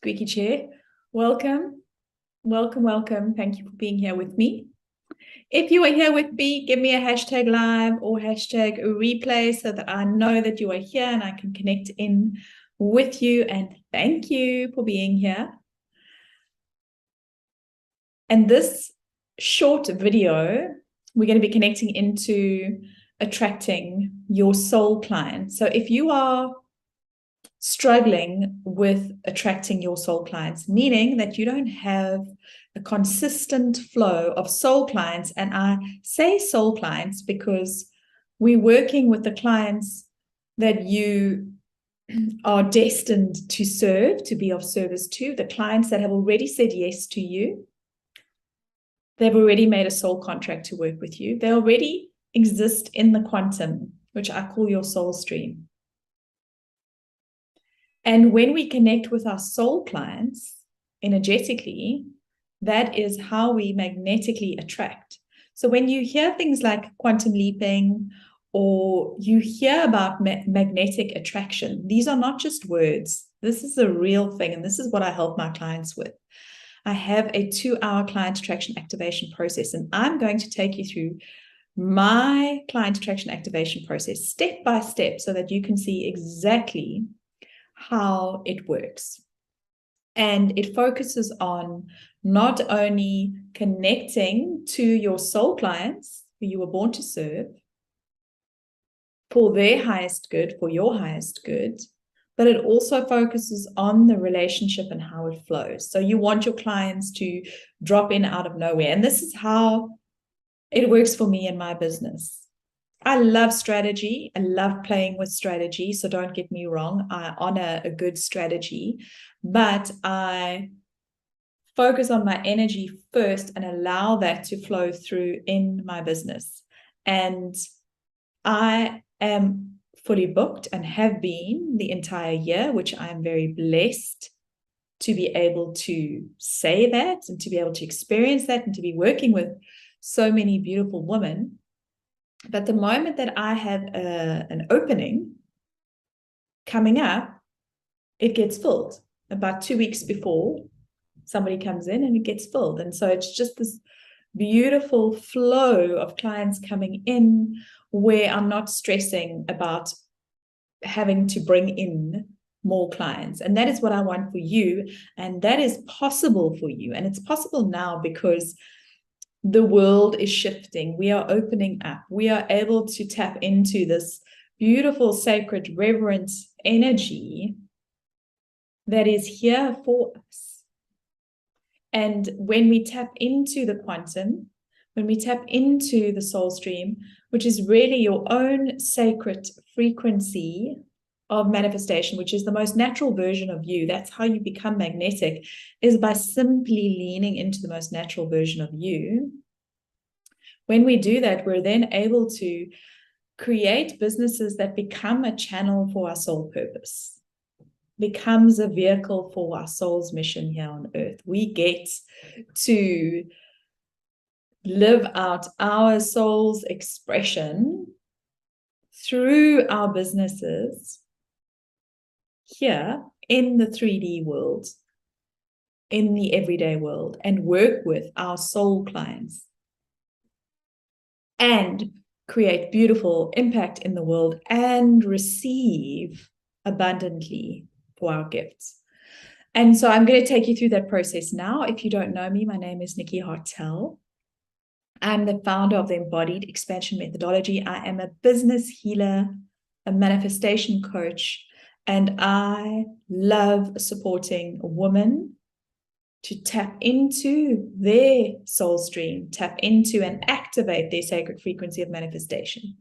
Squeaky chair. Welcome, welcome, welcome. Thank you for being here with me. If you are here with me, give me a hashtag live or hashtag replay so that I know that you are here and I can connect in with you. And thank you for being here. And this short video, we're going to be connecting into attracting your soul client. So if you are struggling with attracting your soul clients, meaning that you don't have a consistent flow of soul clients. And I say soul clients because we're working with the clients that you are destined to serve, to be of service to, the clients that have already said yes to you. They've already made a soul contract to work with you. They already exist in the quantum, which I call your soul stream. And when we connect with our soul clients energetically, that is how we magnetically attract. So when you hear things like quantum leaping or you hear about magnetic attraction, these are not just words. This is a real thing. And this is what I help my clients with. I have a 2-hour client attraction activation process, and I'm going to take you through my client attraction activation process step by step so that you can see exactly how it works. And it focuses on not only connecting to your soul clients who you were born to serve for their highest good, for your highest good, but it also focuses on the relationship and how it flows. So you want your clients to drop in out of nowhere. And this is how it works for me in my business. I love strategy. I love playing with strategy. So don't get me wrong. I honor a good strategy, but I focus on my energy first and allow that to flow through in my business. And I am fully booked and have been the entire year, which I am very blessed to be able to say that and to be able to experience that and to be working with so many beautiful women. But the moment that I have an opening coming up, it gets filled. About 2 weeks before, somebody comes in and it gets filled. And so it's just this beautiful flow of clients coming in where I'm not stressing about having to bring in more clients. And that is what I want for you. And that is possible for you. And it's possible now because the world is shifting. We are opening up. We are able to tap into this beautiful, sacred, reverent energy that is here for us. And when we tap into the quantum, when we tap into the soul stream, which is really your own sacred frequency of manifestation, which is the most natural version of you. That's how you become magnetic, is by simply leaning into the most natural version of you. When we do that, we're then able to create businesses that become a channel for our soul purpose, becomes a vehicle for our soul's mission here on earth. We get to live out our soul's expression through our businesses here in the 3D world, in the everyday world, and work with our soul clients and create beautiful impact in the world and receive abundantly for our gifts. And so I'm going to take you through that process now. If you don't know me, my name is Nikki Hartel. I'm the founder of the Embodied Expansion Methodology. I am a business healer, a manifestation coach, and I love supporting women to tap into their soul stream, tap into and activate their sacred frequency of manifestation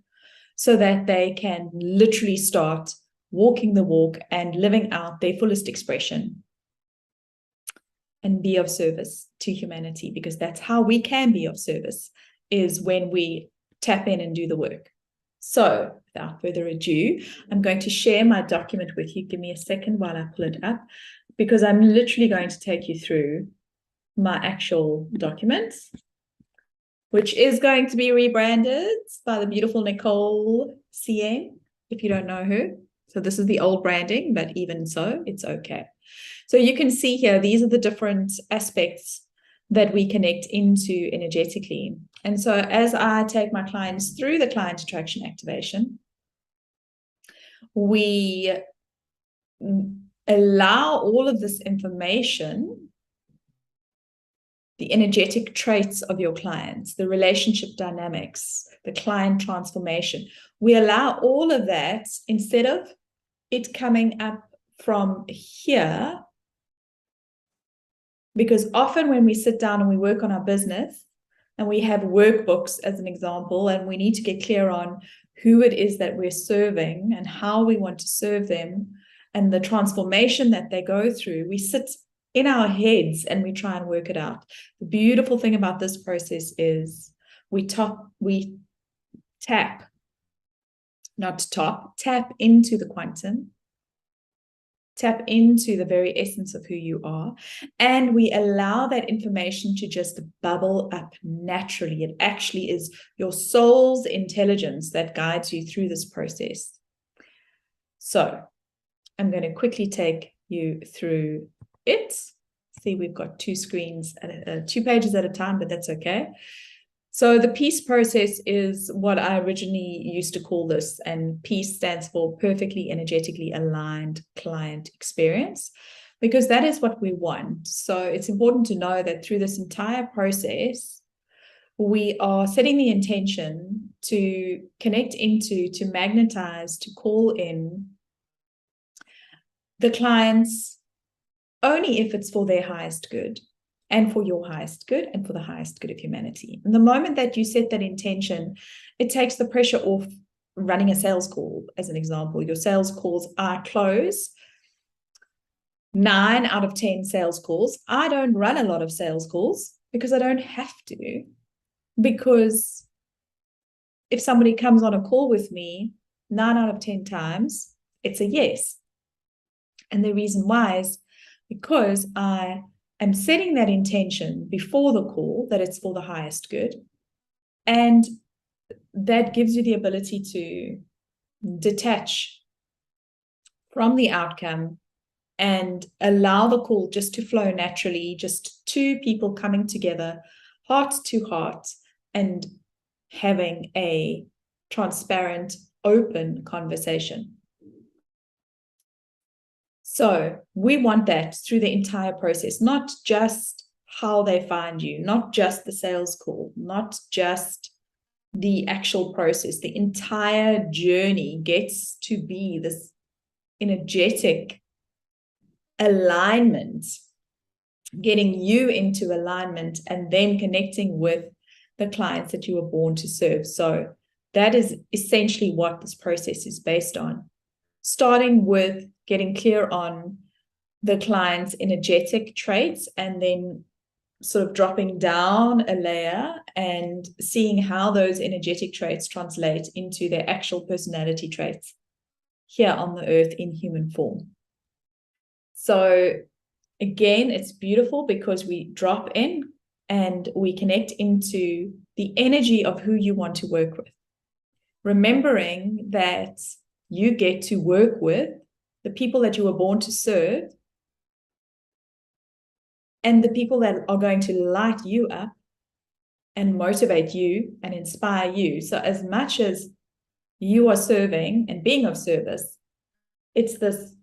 so that they can literally start walking the walk and living out their fullest expression and be of service to humanity, because that's how we can be of service, is when we tap in and do the work. So without further ado, I'm going to share my document with you. Give me a second while I pull it up, because I'm literally going to take you through my actual document, which is going to be rebranded by the beautiful Nicole CM, if you don't know her. So this is the old branding, but even so, it's okay. So you can see here, these are the different aspects that we connect into energetically. And so as I take my clients through the client attraction activation, we allow all of this information, the energetic traits of your clients, the relationship dynamics, the client transformation. We allow all of that instead of it coming up from here, because often when we sit down and we work on our business and we have workbooks as an example, and we need to get clear on who it is that we're serving and how we want to serve them and the transformation that they go through, we sit in our heads and we try and work it out. The beautiful thing about this process is we tap into the quantum, tap into the very essence of who you are, and we allow that information to just bubble up naturally. It actually is your soul's intelligence that guides you through this process. So I'm going to quickly take you through it. See, we've got two screens, two pages at a time, but that's okay. So the peace process is what I originally used to call this, and peace stands for perfectly energetically aligned client experience, because that is what we want. So it's important to know that through this entire process, we are setting the intention to connect into, to magnetize, to call in the clients only if it's for their highest good and for your highest good and for the highest good of humanity. And the moment that you set that intention, it takes the pressure off running a sales call, as an example. Your sales calls, I close 9 out of 10 sales calls. I don't run a lot of sales calls because I don't have to, because if somebody comes on a call with me 9 out of 10 times, it's a yes. And the reason why is because I am setting that intention before the call that it's for the highest good. And that gives you the ability to detach from the outcome and allow the call just to flow naturally, just two people coming together, heart to heart, and having a transparent, open conversation. So we want that through the entire process, not just how they find you, not just the sales call, not just the actual process. The entire journey gets to be this energetic alignment, getting you into alignment and then connecting with the clients that you were born to serve. So that is essentially what this process is based on. Starting with getting clear on the client's energetic traits and then sort of dropping down a layer and seeing how those energetic traits translate into their actual personality traits here on the earth in human form. So again, it's beautiful because we drop in and we connect into the energy of who you want to work with. Remembering that you get to work with the people that you were born to serve and the people that are going to light you up and motivate you and inspire you. So as much as you are serving and being of service, it's this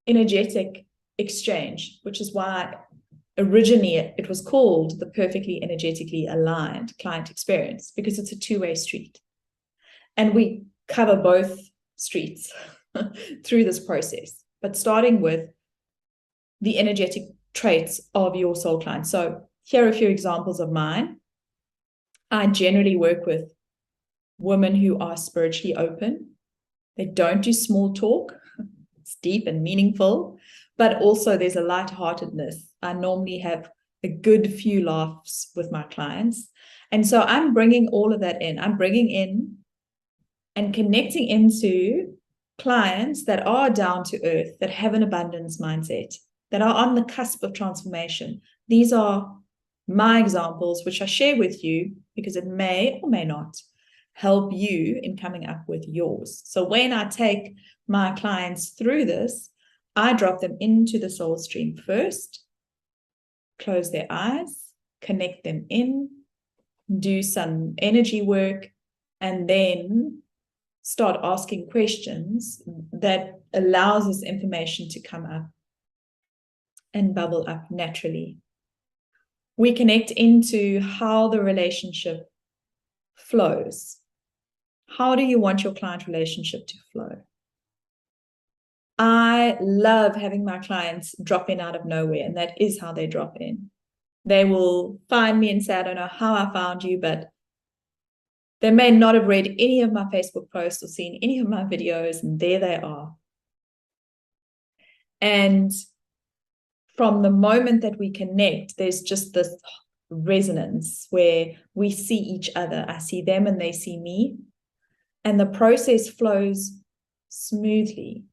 energetic exchange, which is why originally it was called the perfectly energetically aligned client experience, because it's a two-way street. And we cover both streets through this process, but starting with the energetic traits of your soul client. So here are a few examples of mine. I generally work with women who are spiritually open. They don't do small talk. It's deep and meaningful, but also there's a lightheartedness. I normally have a good few laughs with my clients. And so I'm bringing all of that in. I'm bringing in and connecting into clients that are down to earth, that have an abundance mindset, that are on the cusp of transformation. These are my examples, which I share with you because it may or may not help you in coming up with yours. So when I take my clients through this, I drop them into the soul stream first, close their eyes, connect them in, do some energy work, and then start asking questions that allows this information to come up and bubble up naturally. We connect into how the relationship flows. How do you want your client relationship to flow? I love having my clients drop in out of nowhere, and that is how they drop in. They will find me and say, I don't know how I found you, but they may not have read any of my Facebook posts or seen any of my videos, and there they are. And from the moment that we connect, there's just this resonance where we see each other. I see them and they see me, and the process flows smoothly.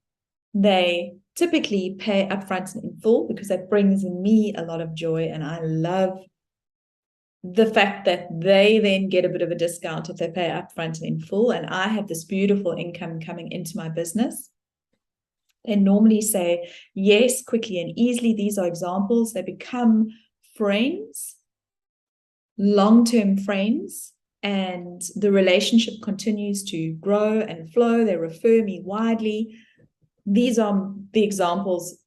They typically pay upfront and in full because that brings me a lot of joy, and I love the fact that they then get a bit of a discount if they pay upfront and in full, and I have this beautiful income coming into my business. They normally say yes quickly and easily. These are examples. They become friends, long-term friends, and the relationship continues to grow and flow. They refer me widely. These are the examples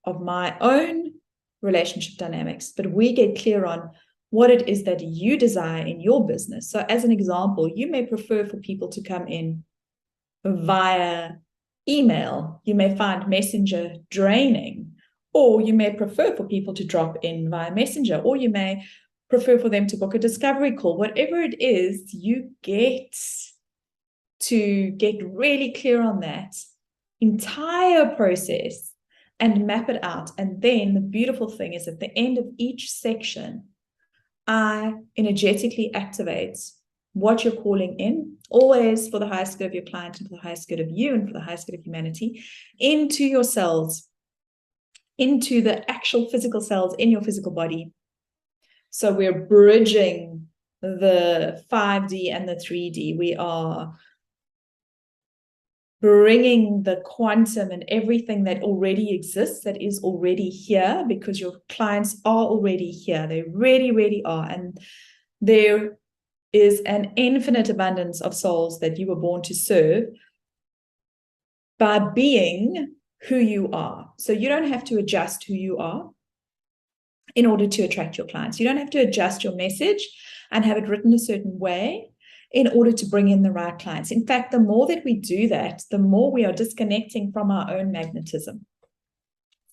of my own relationship dynamics, but we get clear on what it is that you desire in your business. So as an example, you may prefer for people to come in via email. You may find Messenger draining, or you may prefer for people to drop in via Messenger, or you may prefer for them to book a discovery call. Whatever it is, you get to get really clear on that entire process and map it out. And then the beautiful thing is at the end of each section, I energetically activate what you're calling in, always for the highest good of your client and for the highest good of you and for the highest good of humanity, into your cells, into the actual physical cells in your physical body. So we're bridging the 5D and the 3D. We are bringing the quantum and everything that already exists, that is already here, because your clients are already here. They really, really are. And there is an infinite abundance of souls that you were born to serve by being who you are. So you don't have to adjust who you are in order to attract your clients. You don't have to adjust your message and have it written a certain way in order to bring in the right clients. In fact, the more that we do that, the more we are disconnecting from our own magnetism.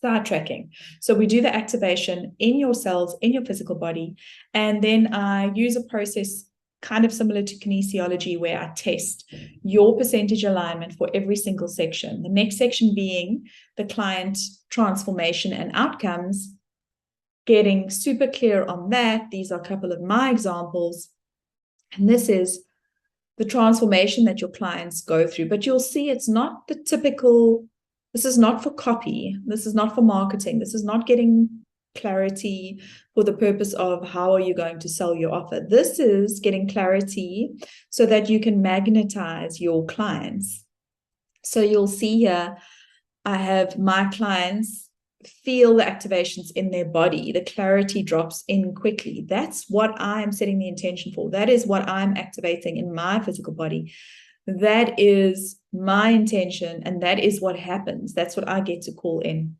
Sidetracking. So we do the activation in your cells, in your physical body, and then I use a process kind of similar to kinesiology where I test your percentage alignment for every single section. The next section being the client transformation and outcomes, getting super clear on that. These are a couple of my examples. And this is the transformation that your clients go through. But you'll see it's not the typical, this is not for copy. This is not for marketing. This is not getting clarity for the purpose of how are you going to sell your offer. This is getting clarity so that you can magnetize your clients. So you'll see here, I have my clients feel the activations in their body. The clarity drops in quickly. That's what I'm setting the intention for. That is what I'm activating in my physical body. That is my intention, and that is what happens. That's what I get to call in.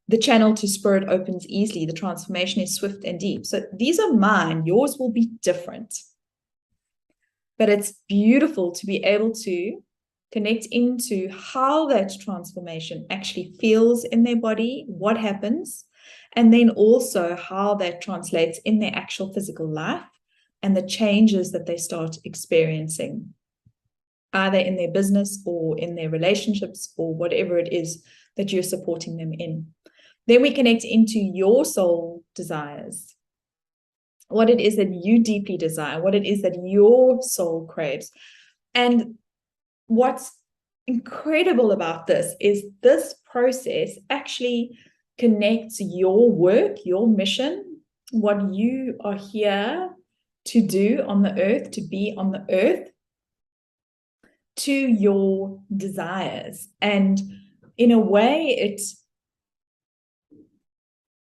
The channel to spirit opens easily. The transformation is swift and deep. So these are mine. Yours will be different. But it's beautiful to be able to connect into how that transformation actually feels in their body, what happens, and then also how that translates in their actual physical life and the changes that they start experiencing, either in their business or in their relationships or whatever it is that you're supporting them in. Then we connect into your soul desires, what it is that you deeply desire, what it is that your soul craves. And what's incredible about this is this process actually connects your work, your mission, what you are here to do on the earth, to be on the earth, to your desires. And in a way, it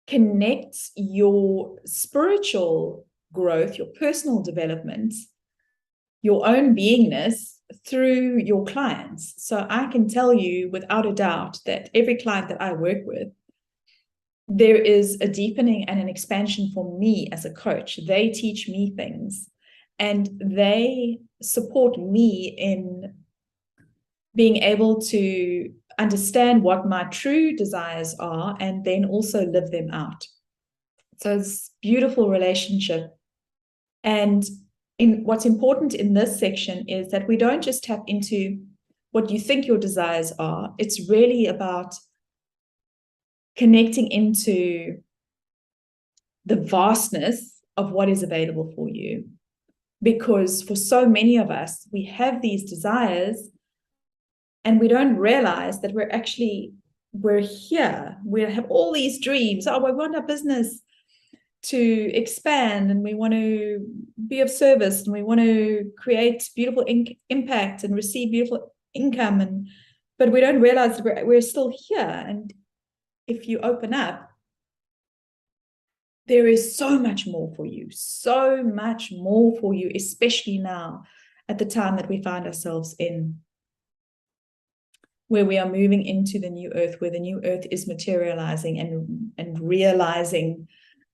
connects your spiritual growth, your personal development, your own beingness through your clients. So I can tell you without a doubt that every client that I work with, there is a deepening and an expansion for me as a coach. They teach me things and they support me in being able to understand what my true desires are and then also live them out. So it's a beautiful relationship. And what's important in this section is that we don't just tap into what you think your desires are. It's really about connecting into the vastness of what is available for you. Because for so many of us, we have these desires and we don't realize that we're here. We have all these dreams. Oh, we want our business to expand and we want to be of service and we want to create beautiful impact and receive beautiful income. But we don't realize that we're still here. And if you open up, there is so much more for you, especially now at the time that we find ourselves in, where we are moving into the new earth, where the new earth is materializing and realizing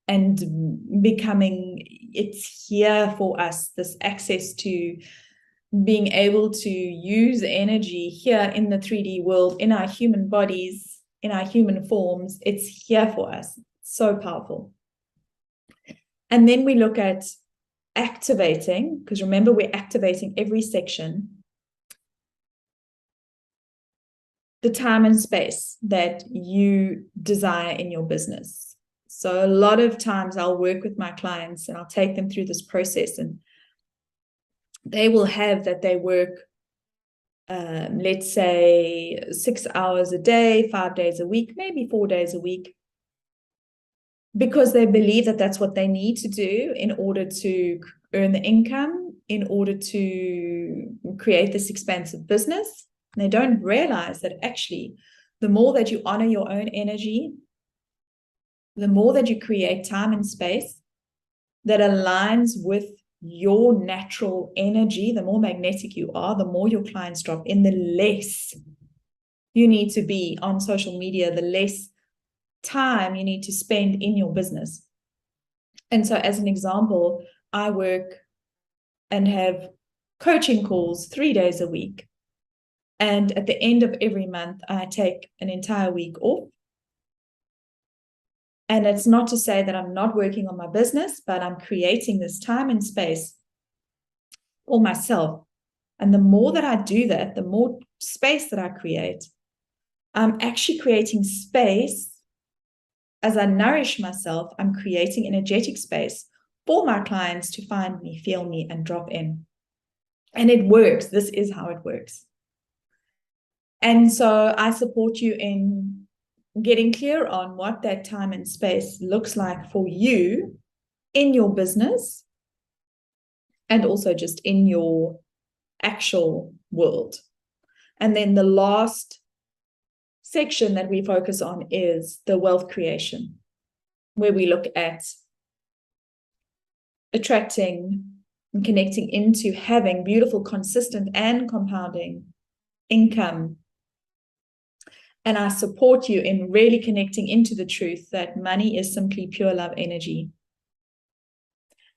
and becoming, it's here for us, this access to being able to use energy here in the 3D world, in our human bodies, in our human forms. It's here for us. So powerful. And then we look at activating, because remember, we're activating every section, the time and space that you desire in your business. So a lot of times I'll work with my clients and I'll take them through this process, and they will have that they work, let's say 6 hours a day, 5 days a week, maybe 4 days a week, because they believe that that's what they need to do in order to earn the income, in order to create this expansive business. And they don't realize that actually, the more that you honor your own energy, the more that you create time and space that aligns with your natural energy, the more magnetic you are, the more your clients drop in, the less you need to be on social media, the less time you need to spend in your business. And so as an example, I work and have coaching calls 3 days a week. And at the end of every month, I take an entire week off. And it's not to say that I'm not working on my business, but I'm creating this time and space for myself. And the more that I do that, the more space that I create, I'm actually creating space. As I nourish myself, I'm creating energetic space for my clients to find me, feel me, and drop in. And it works. This is how it works. And so I support you in getting clear on what that time and space looks like for you in your business and also just in your actual world. And then the last section that we focus on is the wealth creation, where we look at attracting and connecting into having beautiful, consistent, and compounding income. And I support you in really connecting into the truth that money is simply pure love energy,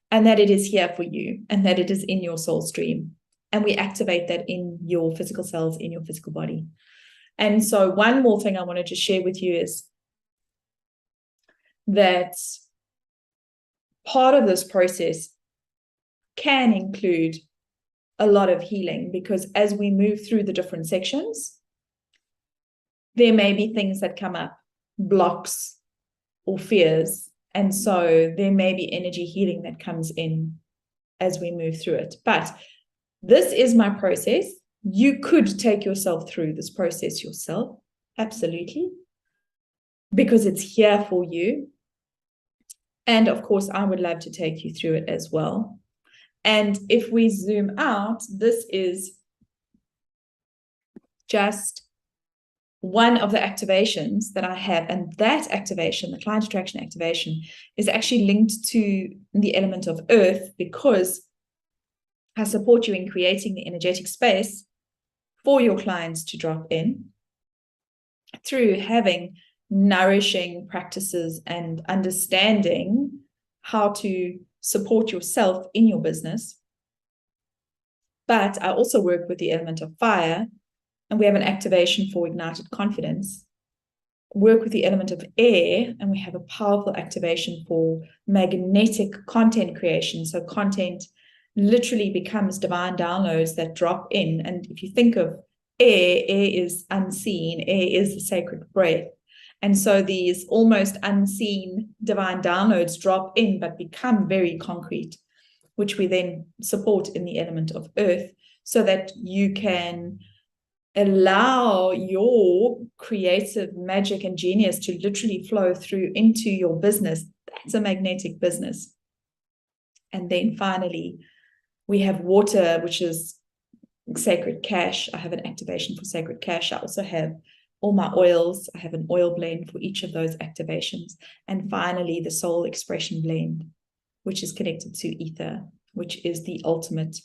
and that it is here for you, and that it is in your soul stream. And we activate that in your physical cells, in your physical body. And so one more thing I wanted to share with you is that part of this process can include a lot of healing, because as we move through the different sections, there may be things that come up, blocks or fears. And so there may be energy healing that comes in as we move through it. But this is my process. You could take yourself through this process yourself, absolutely, because it's here for you. And of course, I would love to take you through it as well. And if we zoom out, this is just one of the activations that I have, and that activation, the client attraction activation, is actually linked to the element of earth, because I support you in creating the energetic space for your clients to drop in through having nourishing practices and understanding how to support yourself in your business. But I also work with the element of fire, and we have an activation for ignited confidence. Work with the element of air, and we have a powerful activation for magnetic content creation. So content literally becomes divine downloads that drop in. And if you think of air is unseen, air is the sacred breath. And so these almost unseen divine downloads drop in but become very concrete, which we then support in the element of earth, so that you can allow your creative magic and genius to literally flow through into your business. That's a magnetic business. And then finally, we have water, which is sacred cash. I have an activation for sacred cash. I also have all my oils. I have an oil blend for each of those activations. And finally, the soul expression blend, which is connected to ether, which is the ultimate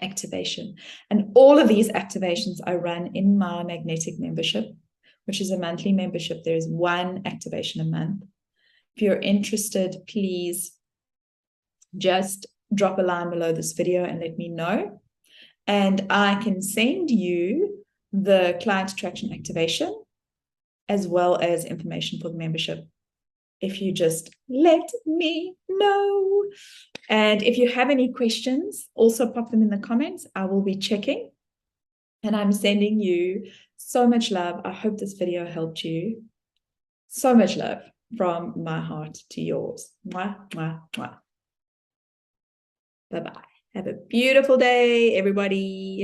activation. And all of these activations I run in my magnetic membership, which is a monthly membership. There's one activation a month. If you're interested, please just drop a line below this video and let me know. And I can send you the client attraction activation as well as information for the membership, if you just let me know. And if you have any questions, also pop them in the comments. I will be checking. And I'm sending you so much love. I hope this video helped you. So much love from my heart to yours. Mwah, mwah, mwah. Bye-bye. Have a beautiful day, everybody.